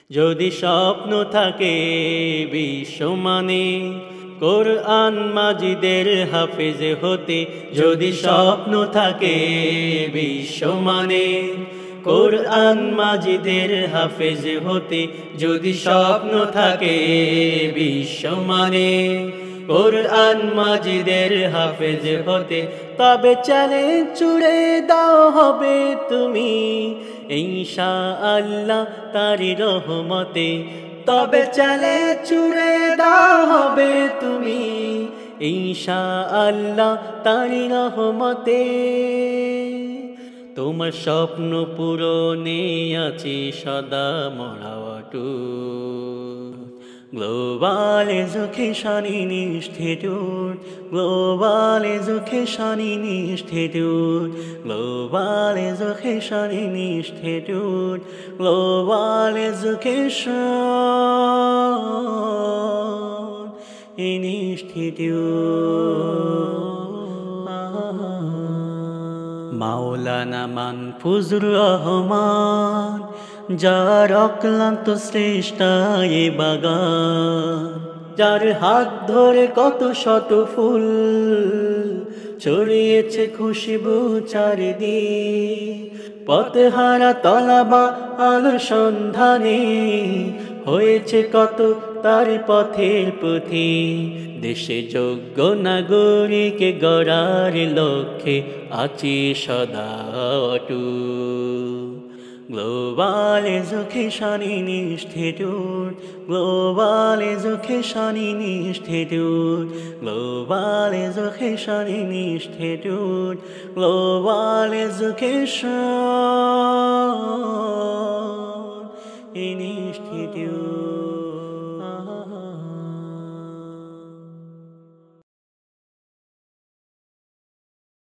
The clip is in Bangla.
যদি স্বপ্ন থাকে বিশ্বমানে কোরআন মাজিদের হাফেজ হতে, যদি স্বপ্ন থাকে বিশ্বমানে কোরআন মাজিদের হাফেজ হতে, যদি স্বপ্ন থাকে বিশ্বমানে কোরআন মাজিদের হাফেজ হতে, তবে চ্যালেঞ্জ ছুড়ে দাও হবে তুমি ইনশাআল্লাহ তারি রহমতে। তবে চ্যালেঞ্জ ছুড়ে দাও হবে তুমি ইনশাআল্লাহ তারি রহমতে। তোমার স্বপ্ন পূরণে আছি সদা মরাওয়াটু। Global Education Institute, Global Education Institute, Global Education Institute, Global Education Institute. মাওলানা মাহফুজুর রহমান যার অক্লান্ত শ্রেষ্ঠা এ বাগান, যার হাত ধরে কত শত ফুল ছড়িয়েছে খুশবু চারিদিক, পথহারা তলাবা আলোর সন্ধানে হয়েছে কত তার পথের পথি। দেশে যোগ্য নাগরিক গড়ার লক্ষ্যে আছি সদা অটুট। Global Education Institute, Global Education Institute, Global Education Institute, Global Education Institute.